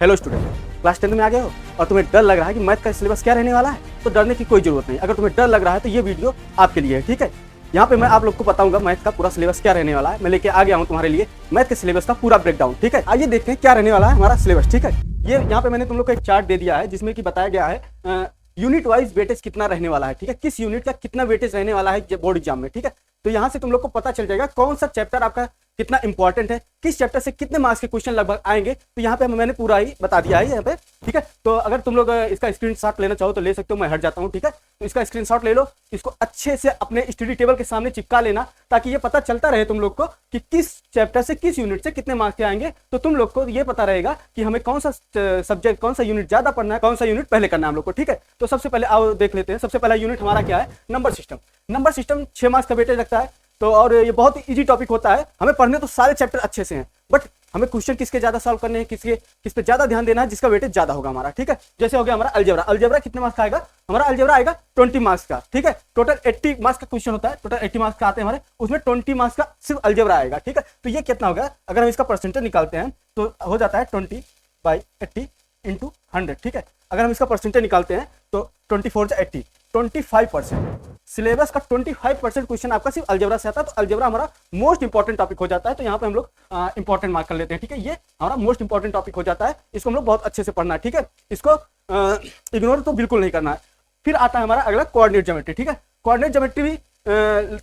Hello student, class 10 में आ गए हो और तुम्हें डर लग रहा है कि मैथ का सिलेबस क्या रहने वाला है, तो डरने की कोई जरूरत नहीं। अगर तुम्हें डर लग रहा है तो ये वीडियो आपके लिए है, ठीक है। यहाँ पे मैं आप लोग को बताऊंगा मैथ का पूरा सिलेबस क्या रहने वाला है। मैं लेके आ गया हूँ तुम्हारे लिए मैथ के सिलेबस का पूरा ब्रेकडाउन, ठीक है। आइए देखते हैं क्या रहने वाला है हमारा सिलेबस, ठीक है। ये यहाँ पे मैंने तुम लोग को एक चार्ट दे दिया है जिसमें कि बताया गया है यूनिट वाइज वेटेज कितना रहने वाला है, ठीक है। किस यूनिट का कितना वेटेज रहने वाला है बोर्ड एग्जाम में, ठीक है। तो यहाँ से तुम लोग को पता चल जाएगा कौन सा चैप्टर आपका कितना इंपॉर्टेंट है, किस चैप्टर से कितने मार्क्स के क्वेश्चन लगभग आएंगे। तो यहाँ पे मैंने पूरा ही बता दिया है यहाँ पे, ठीक है। तो अगर तुम लोग इसका स्क्रीनशॉट लेना चाहो तो ले सकते हो, मैं हट जाता हूँ, ठीक है। तो इसका स्क्रीनशॉट ले लो, इसको अच्छे से अपने स्टडी टेबल के सामने चिपका लेना ताकि ये पता चलता रहे तुम लोग को कि किस चैप्टर से किस यूनिट से कितने मार्क्स के आएंगे। तो तुम लोग को ये पता रहेगा कि हमें कौन सा सब्जेक्ट, कौन सा यूनिट ज्यादा पढ़ना है, कौन सा यूनिट पहले करना है हम लोग को, ठीक है। तो सबसे पहले आओ देख लेते हैं। सबसे पहला यूनिट हमारा क्या है, number system. Number system 6 marks का वेटेज रखता है। तो और ये बहुत ही इजी टॉपिक होता है, हमें पढ़ने तो सारे चैप्टर अच्छे से हैं, बट हमें क्वेश्चन किसके ज्यादा सॉल्व करने हैं, किस पे ज्यादा ध्यान देना है, जिसका वेटेज ज्यादा होगा हमारा, ठीक है। जैसे हो गया हमारा अलजेब्रा। अलजेब्रा कितने मार्क्स का आएगा, हमारा अलजेब्रा आएगा 20 मार्क्स का, ठीक है। टोटल 80 मार्क्स का क्वेश्चन होता है, टोटल 80 मार्क्स का आते हैं हमारे, उसमें 20 मार्क्स का सिर्फ अलजेब्रा आएगा, ठीक है। तो ये कितना होगा, अगर हम इसका परसेंटेज निकालते हैं तो हो जाता है 20/80 × 100, ठीक है। अगर हम इसका परसेंटेज निकालते हैं तो 24 से 80, 25%। सिलेबस का 25% क्वेश्चन आपका सिर्फ अलजेब्रा से आता है। तो अलजेब्रा हमारा मोस्ट इंपॉर्टेंट टॉपिक हो जाता है। तो यहाँ पे हम लोग इंपॉर्टेंट मार्क कर लेते हैं, ठीक है। ये हमारा मोस्ट इंपॉर्टेंट टॉपिक हो जाता है, इसको हम लोग बहुत अच्छे से पढ़ना है, ठीक है। इसको इग्नोर तो बिल्कुल नहीं करना है। फिर आता है हमारा अगला कोऑर्डिनेट ज्योमेट्री, ठीक है। कोऑर्डिनेट ज्योमेट्री भी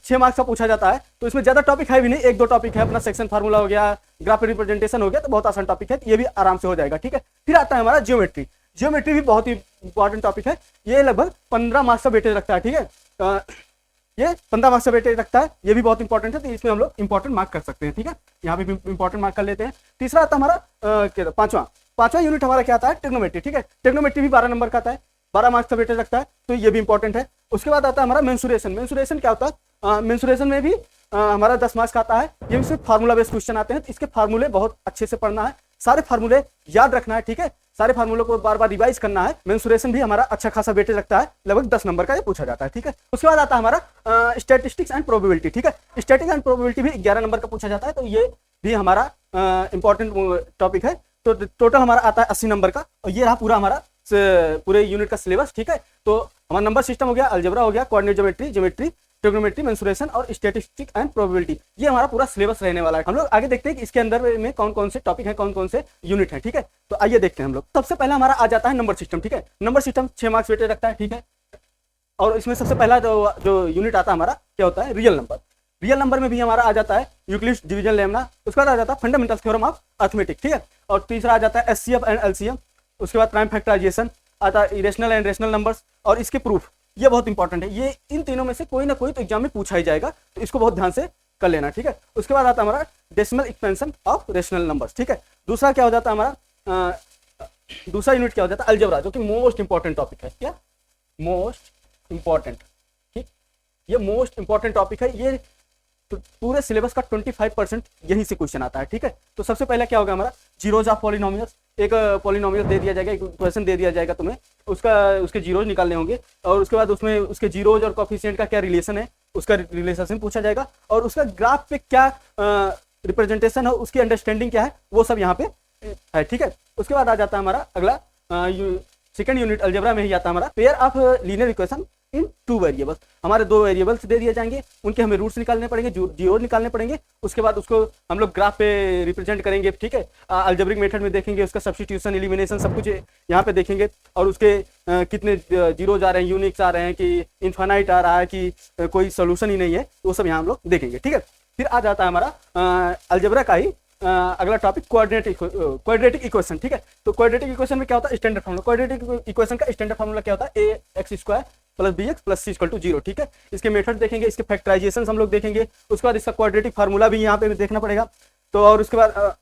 6 मार्क्स का पूछा जाता है। तो इसमें ज्यादा टॉपिक है भी नहीं, 1-2 टॉपिक है, अपना सेक्शन फार्मूला हो गया, ग्राफ रिप्रेजेंटेशन हो गया, तो बहुत आसान टॉपिक है, ये भी आराम से हो जाएगा, ठीक है। फिर आता है हमारा ज्योमेट्री। ज्योमेट्री भी बहुत ही इंपॉर्टेंट टॉपिक है, ये लगभग 15 मार्क्स का वेटेज रखता है, ठीक है। ये 15 मार्क्स का वेटेज रखता है, ये भी बहुत इंपॉर्टेंट है, तो इसमें हम लोग इंपॉर्टेंट मार्क कर सकते हैं, ठीक है। यहाँ पे भी इंपॉर्टेंट मार्क कर लेते हैं। तीसरा आता है हमारा पांचवा यूनिट हमारा क्या आता है, ट्रिग्नोमेट्री, ठीक है। ट्रिग्नोमेट्री भी 12 नंबर का आता है, 12 मार्क्स का वेटेज रखता है, तो ये भी इंपॉर्टेंट है। उसके बाद आता है हमारा मेंसुरेशन। मेंसुरेशन क्या होता है, मेंसुरेशन में भी हमारा 10 मार्क्स का आता है। ये भी सिर्फ फार्मूला बेस्ड क्वेश्चन आते हैं, तो इसके फार्मूले बहुत अच्छे से पढ़ना है, सारे फार्मूले याद रखना है, ठीक है। सारे फार्मूलों को बार बार रिवाइज करना है। मेंसुरेशन भी हमारा अच्छा खासा वेटेज रखता है, लगभग 10 नंबर का ये पूछा जाता है, ठीक है। उसके बाद आता है हमारा स्टैटिस्टिक्स एंड प्रोबेबिलिटी, ठीक है। स्टैटिस्टिक्स एंड प्रोबेबिलिटी भी 11 नंबर का पूछा जाता है, तो ये भी हमारा इंपॉर्टेंट टॉपिक है। तो टोटल हमारा आता है 80 नंबर का, और ये रहा पूरा हमारा पूरे यूनिट का सिलेबस, ठीक है। तो हमारा नंबर सिस्टम हो गया, अलजेब्रा हो गया, coordinate geometry, geometry, trigonometry, mensuration और स्टैटिस्टिक्स एंड प्रोबेबिलिटी, ये हमारा पूरा सिलेबस रहने वाला है। हम लोग आगे देखते हैं कि इसके अंदर में कौन कौन से टॉपिक है, कौन कौन से यूनिट है, ठीक है। तो आइए देखते हैं हम लोग। सबसे पहला हमारा आ जाता है नंबर सिस्टम, ठीक है। नंबर सिस्टम 6 मार्क्स वेटेज रखता है, ठीक है। और इसमें सबसे पहला जो यूनिट आता है हमारा क्या होता है, रियल नंबर। रियल नंबर में भी हमारा आ जाता है यूक्लिड्स डिवीजन लेमना। उसके बाद आ जाता है फंडामेंटल थ्योरम ऑफ अर्थमेटिक, ठीक है। और तीसरा आ जाता है एचसीएफ एंड एलसीएम। उसके बाद प्राइम फैक्टराइजेशन आता है, इरेशनल एंड रेशनल नंबर्स और इसके प्रूफ, ये बहुत इंपॉर्टेंट है। ये इन तीनों में से कोई ना कोई तो एग्जाम में पूछा ही जाएगा, तो इसको बहुत ध्यान से कर लेना, ठीक है। उसके बाद आता है हमारा decimal expansion of rational numbers, ठीक है। दूसरा क्या हो जाता है हमारा, दूसरा यूनिट क्या हो जाता है, अलजेब्रा, जो कि मोस्ट इंपॉर्टेंट टॉपिक है। क्या मोस्ट इंपॉर्टेंट, ठीक, ये मोस्ट इंपॉर्टेंट टॉपिक है। ये तो पूरे सिलेबस का 25% यहीं से क्वेश्चन आता है, ठीक है। तो सबसे पहले क्या होगा हमारा, जीरोज ऑफ पॉलिनोमियल्स। एक पॉलिनोमियल दे दिया जाएगा, एक क्वेश्चन दे दिया जाएगा तुम्हें, उसके जीरोज निकालने होंगे, और उसके बाद उसमें उसके जीरोज और कोफिशिएंट का क्या रिलेशन है, उसका रिलेशन पूछा जाएगा, और उसका ग्राफ पे क्या रिप्रेजेंटेशन है, उसकी अंडरस्टैंडिंग क्या है, वो सब यहाँ पे है, ठीक है। उसके बाद आ जाता है हमारा अगला सेकंड यूनिट अलजेब्रा में ही आता है हमारा pair of linear equation in 2 variables. हमारे 2 वेरिएबल्स दे दिए जाएंगे, उनके हमें रूट्स निकालने पड़ेंगे, जीरो निकालने पड़ेंगे। उसके बाद उसको हम लोग ग्राफ पे रिप्रेजेंट करेंगे, ठीक है। अलजेब्रिक मेथड में देखेंगे, उसका सब्स्टिट्यूशन, एलिमिनेशन सब कुछ यहाँ पे देखेंगे, और उसके कितने जीरोज आ रहे हैं, यूनिक्स आ रहे हैं कि इनफाइनाइट आ रहा है कि कोई सोल्यूशन ही नहीं है, वो सब यहाँ हम लोग देखेंगे, ठीक है। फिर आ जाता है हमारा अलजेब्रा का ही अगला टॉपिक क्वाड्रेटिक इक्वेशन, ठीक है। तो क्वाड्रेटिक इक्वेशन में क्या होता है, स्टैंडर्ड फार्मूला। क्वाड्रेटिक इक्वेशन का स्टैंडर्ड फार्मूला क्या होता है, ax² + bx + c = 0, ठीक है। इसके मेथड देखेंगे, इसके फैक्टराइजेशन हम लोग देखेंगे, उसके बाद इसका क्वाड्रेटिक फार्मूला भी यहाँ पे देखना पड़ेगा। तो और उसके बाद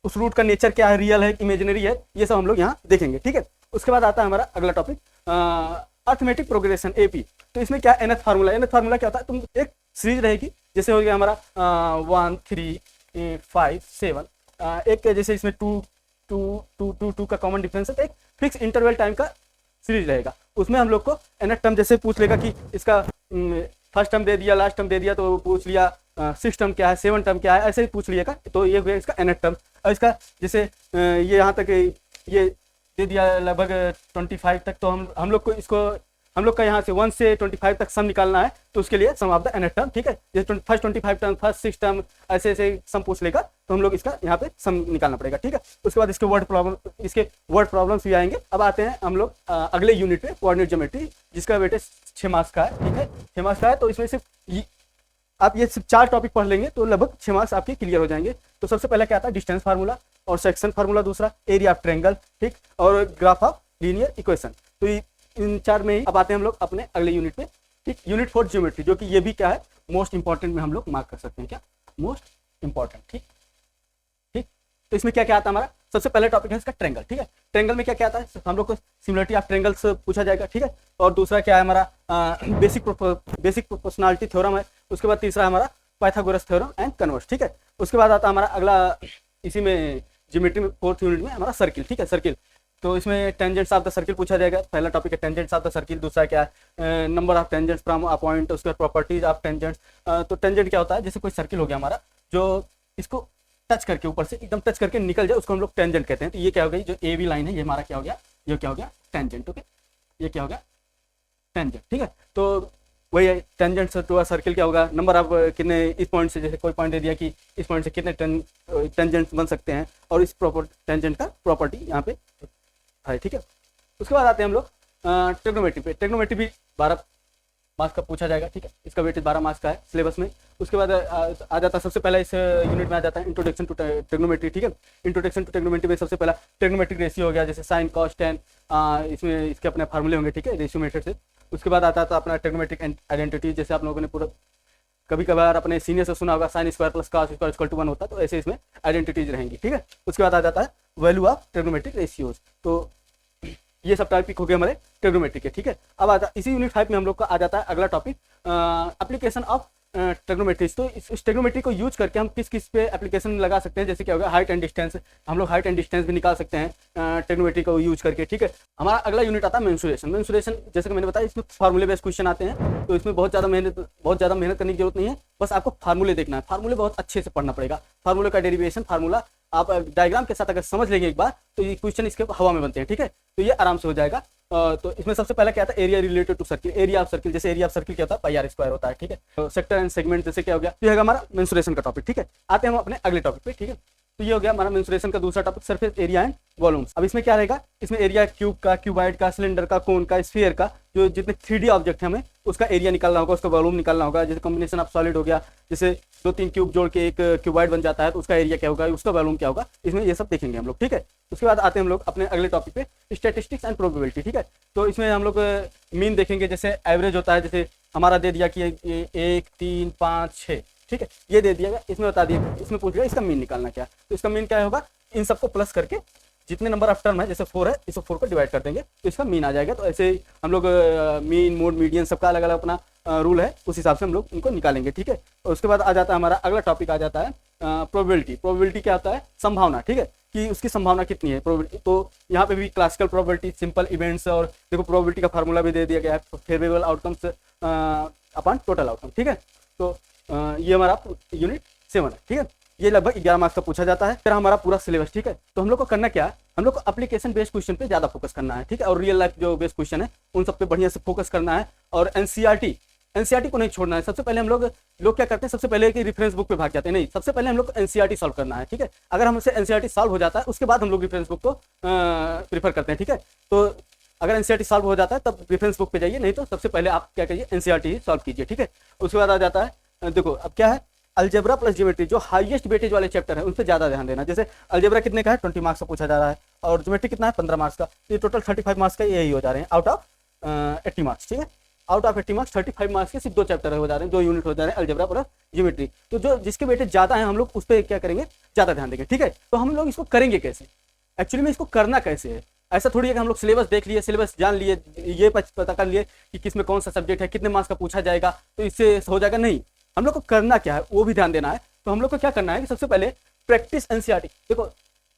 उस रूट का नेचर क्या है, रियल है, इमेजिनरी है, ये सब हम लोग यहाँ देखेंगे, ठीक है। उसके बाद आता है हमारा अगला टॉपिक अर्थमेटिक प्रोग्रेशन, AP। तो इसमें क्या nth फार्मूला। nth फार्मूला क्या होता है, तुम एक सीरीज रहेगी, जैसे हो गया हमारा 1 3 5 7, एक जैसे इसमें 2 2 2 2 2 का कॉमन डिफरेंस है, तो एक फिक्स इंटरवल टाइम का सीरीज रहेगा। उसमें हम लोग को nth टर्म जैसे पूछ लेगा कि इसका फर्स्ट टर्म दे दिया, लास्ट टर्म दे दिया, तो पूछ लिया 6 टर्म क्या है, 7 टर्म क्या है, ऐसे ही पूछ लिएगा। तो ये हो गया इसका nth टर्म। और इसका जैसे ये यहाँ तक ये दे दिया लगभग 25 तक। तो हम लोग को इसको हम लोग का यहाँ से 1 से 25 तक सम निकालना है, तो उसके लिए सम ऑफ द nth टर्म, ठीक है। जैसे फर्स्ट 25 टर्म, फर्स्ट 6 टर्म, ऐसे ऐसे सम पूछ लेगा तो हम लोग इसका यहाँ पे सम निकालना पड़ेगा, ठीक है। उसके बाद इसके वर्ड प्रॉब्लम्स भी आएंगे। अब आते हैं हम लोग अगले यूनिट पे, कोऑर्डिनेट ज्योमेट्री, जिसका वेटेज 6 मार्क्स का है, ठीक है। 6 मार्क्स का है, तो इसमें सिर्फ आप ये सिर्फ 4 टॉपिक पढ़ लेंगे तो लगभग 6 मार्क्स आपके क्लियर हो जाएंगे। तो सबसे पहले क्या आता है, डिस्टेंस फार्मूला और सेक्शन फार्मूला, दूसरा एरिया ऑफ ट्रायंगल, ठीक, और ग्राफ ऑफ लीनियर इक्वेशन। तो इन 4 में ही अब आते हैं हम लोग अपने अगले यूनिट पे, ठीक। यूनिट 4 ज्योमेट्री, जो कि ये भी क्या है, मोस्ट इंपॉर्टेंट में हम लोग मार्क कर सकते हैं, क्या मोस्ट इंपॉर्टेंट, ठीक ठीक। तो इसमें क्या क्या आता है हमारा, सबसे पहले टॉपिक है इसका ट्रायंगल, ठीक है। ट्रायंगल में क्या क्या आता है, हम लोग को सिमिलरिटी ऑफ ट्रायंगल्स पूछा जाएगा, ठीक है। और दूसरा क्या है हमारा, बेसिक प्रोपोर्शनलिटी थ्योरम है। उसके बाद तीसरा हमारा पाइथागोरस थ्योरम एंड कन्वर्स, ठीक है। उसके बाद आता है हमारा अगला, इसी में ज्योमेट्री में 4th यूनिट में हमारा सर्किल, ठीक है, सर्किल। तो इसमें टेंजेंट्स ऑफ द सर्किल पूछा जाएगा। पहला टॉपिक है टेंजेंट्स ऑफ द सर्किल, दूसरा क्या है, number of tangents from a point, उसके बाद प्रॉपर्टीज ऑफ टेंजेंट्स। तो टेंजेंट क्या होता है, जैसे कोई सर्किल हो गया हमारा, जो इसको टच करके ऊपर से एकदम टच करके निकल जाए, उसको हम लोग टेंजेंट कहते हैं। तो ये क्या हो गई, जो ए बी लाइन है, ये हमारा क्या हो गया, ये क्या हो गया, टेंजेंट, ओके, ये क्या हो गया, टेंजेंट, ठीक है। तो वही है टेंजेंट टू अ सर्किल क्या होगा, नंबर ऑफ कितने, इस पॉइंट से, जैसे कोई पॉइंट दे दिया कि इस पॉइंट से कितने टेंजेंट्स बन सकते हैं, और इस टेंजेंट का प्रॉपर्टी यहाँ पे है, ठीक है। उसके बाद आते हैं हम लोग ट्रिग्नोमेट्री पे। ट्रिग्नोमेट्री भी 12 मार्क्स का पूछा जाएगा, ठीक है। इसका वेटेज 12 मार्क्स का है सिलेबस में। उसके बाद आ जाता है, सबसे पहला इस यूनिट में आ जाता है इंट्रोडक्शन टू ट्रिग्नोमेट्री, ठीक है। इंट्रोडक्शन टू ट्रिग्नोमेट्री में सबसे पहला ट्रिग्नोमेट्रिक रेशियो हो गया, जैसे साइन कॉस टेन, इसमें इसके अपने फार्मूले होंगे, ठीक है, रेशियो मेथड से। उसके बाद आता था अपना ट्रिग्नोमेट्रिक आइडेंटिटी, जैसे आप लोगों ने पूरा कभी कभार अपने सीनियर से सुना होगा, sine square plus cos square equal to 1 होता है, तो ऐसे इसमें आइडेंटिटीज रहेंगी, ठीक है। उसके बाद आ जाता है वैल्यू ऑफ ट्रिग्नोमेट्रिक रेशियोज। तो ये सब टॉपिक हो गए हमारे ट्रिग्नोमेट्री के, ठीक है। अब आता इसी यूनिट 5 में हम लोग का आ जाता है अगला टॉपिक, एप्लीकेशन ऑफ ट्रिग्नोमेट्री। तो इस ट्रिग्नोमेट्री को यूज करके हम किस किस पे एप्लीकेशन लगा सकते हैं, जैसे क्या होगा, हाइट एंड डिस्टेंस, हम लोग हाइट एंड डिस्टेंस भी निकाल सकते हैं ट्रिग्नोमेट्री को यूज करके, ठीक है। हमारा अगला यूनिट आता है मेंसुरेशन। मेंसुरेशन जैसे कि मैंने बताया, इसमें फार्मूले बेस्ड क्वेश्चन आते हैं, तो इसमें बहुत ज़्यादा मेहनत करने की जरूरत नहीं है, बस आपको फार्मूले देखना है। फार्मूले बहुत अच्छे से पढ़ना पड़ेगा, फार्मूले का डेरिवेशन, फार्मूला आप डायग्राम के साथ अगर समझ लेंगे एक बार, तो ये क्वेश्चन इसके हवा में बनते हैं, ठीक है। तो ये आराम से हो जाएगा। तो इसमें सबसे पहले क्या था, area related to circle, area of circle, जैसे एरिया ऑफ सर्किल क्या होता है, पाई आर स्क्वायर होता है, ठीक है। तो सेक्टर एंड सेगमेंट जैसे क्या हो गया, तो ये है हमारा मेंसुरेशन का टॉपिक, ठीक है। आते हैं हम अपने अगले टॉपिक पे, ठीक है। तो ये हो गया हमारा मेंसुरेशन का दूसरा topic, surface area and volumes. अब इसमें क्या रहेगा, इसमें एरिया क्यूब का, क्यूबाइड का, सिलेंडर का, कोन का, स्फीयर का, जो जितने 3D ऑब्जेक्ट है हमें उसका एरिया निकालना होगा, उसका वॉल्यूम निकालना होगा। जैसे कॉम्बिनेशन ऑफ सॉलिड हो गया, जैसे 2-3 क्यूब जोड़ के एक क्यूबाइड बन जाता है, तो उसका एरिया क्या होगा, उसका वॉल्यूम क्या होगा, इसमें ये सब देखेंगे हम लोग, ठीक है। उसके बाद आते हैं हम लोग अपने अगले टॉपिक पे, स्टैटिस्टिक्स एंड प्रोबेबिलिटी, ठीक है। तो इसमें हम लोग मीन देखेंगे, जैसे एवरेज होता है, जैसे हमारा दे दिया कि 1 3 5 6, ठीक है, ये दे दिया गया, इसमें बता दिया, इसमें पूछ गया इसका मीन निकालना क्या। तो इसका मीन क्या होगा, इन सबको प्लस करके जितने नंबर ऑफ टर्म है, जैसे 4 है, इसको 4 को डिवाइड कर देंगे तो इसका मीन आ जाएगा। तो ऐसे हम लोग मीन, मोड, मीडियन सबका अलग अलग अपना रूल है, उस हिसाब से हम लोग उनको निकालेंगे, ठीक है। और उसके बाद आ जाता है हमारा अगला टॉपिक, आ जाता है प्रोबेबिलिटी। प्रोबेबिलिटी क्या होता है, संभावना, ठीक है, कि उसकी संभावना कितनी है प्रोबेबिलिटी। तो यहाँ पे भी क्लासिकल प्रोबेबिलिटी, सिंपल इवेंट्स, और देखो प्रोबेबिलिटी का फार्मूला भी दे दिया गया है, favourable outcomes upon total outcome, ठीक है। तो ये हमारा यूनिट 7 है, ठीक है। ये लगभग 11 मार्क्स का पूछा जाता है। फिर हमारा पूरा सिलेबस, ठीक है। तो हम लोग को करना क्या है, हम लोग को एप्लीकेशन बेस्ड क्वेश्चन पे ज्यादा फोकस करना है, ठीक है। और रियल लाइफ जो बेस्ड क्वेश्चन है उन सब पे बढ़िया से फोकस करना है। और एनसीईआरटी को नहीं छोड़ना है। सबसे पहले हम लोग क्या करते हैं, सबसे पहले कि रेफरेंस बुक पे भाग जाते हैं, नहीं, सबसे पहले हम लोग को एनसीईआरटी सॉल्व करना है, ठीक है। अगर हमसे एनसीईआरटी सॉल्व हो जाता है, उसके बाद हम लोग रेफरेंस बुक को प्रीफर करते हैं, ठीक है। तो अगर एनसीईआरटी सॉल्व हो जाता है तब रेफरेंस बुक पे जाइए, नहीं तो सबसे पहले आप क्या करिए, एनसीईआरटी सॉल्व कीजिए, ठीक है। उसके बाद आ जाता है, देखो अब क्या है, अलजेब्रा प्लस ज्योमेट्री, जो हाईएस्ट वेटेज वाले चैप्टर है उन पर ज्यादा ध्यान देना। जैसे अलजेब्रा कितने का है, 20 मार्क्स का पूछा जा रहा है, और ज्योमेट्री कितना है, 15 मार्क्स का। तो ये टोटल 35 मार्क्स का यही हो जा रहे हैं, आउट ऑफ 80 मार्क्स, ठीक है। आउट ऑफ 80 मार्क्स 35 मार्क्स के सिर्फ 2 चैप्टर हो जा रहे हैं, 2 यूनिट हो जा रहे हैं, अलजेब्रा प्लस ज्योमेट्री। तो जो जिसके वेटेज ज्यादा है हम लोग उस पर क्या करेंगे, ज्यादा ध्यान देंगे, ठीक है। तो हम लोग इसको करेंगे कैसे, एक्चुअली में इसको करना कैसे है, ऐसा थोड़ी है कि हम लोग सिलेबस देख लिए, सिलेबस जान लिए, ये पता कर लिए कि किसमें कौन सा सब्जेक्ट है, कितने मार्क्स का पूछा जाएगा, तो इससे हो जाएगा, नहीं। हम लोग को करना क्या है वो भी ध्यान देना है। तो हम लोग को क्या करना है कि सबसे पहले प्रैक्टिस एनसीईआरटी, देखो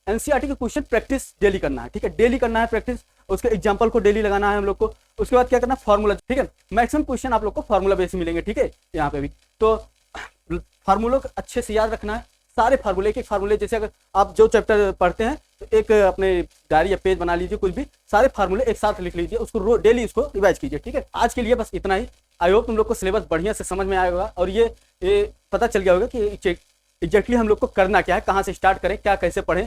एनसीईआरटी के क्वेश्चन प्रैक्टिस डेली करना है, ठीक है, डेली करना है प्रैक्टिस। उसके एग्जांपल को डेली लगाना है हम लोग को। उसके बाद क्या करना है, फार्मूला, ठीक है। मैक्सिमम क्वेश्चन आप लोग को फार्मूला बेस मिलेंगे, ठीक है, यहाँ पे भी। तो फार्मूलों को अच्छे से याद रखना है, सारे फार्मूले, एक एक फार्मूले, जैसे अगर आप जो चैप्टर पढ़ते हैं तो एक अपने डायरी या पेज बना लीजिए, कुछ भी सारे फार्मूले एक साथ लिख लीजिए, उसको डेली उसको रिवाइज कीजिए। ठीक है, आज के लिए बस इतना ही। आई होप तुम लोग को सिलेबस बढ़िया से समझ में आया होगा और ये पता चल गया होगा कि एग्जैक्टली हम लोग को करना क्या है, कहाँ से स्टार्ट करें, क्या कैसे पढ़ें,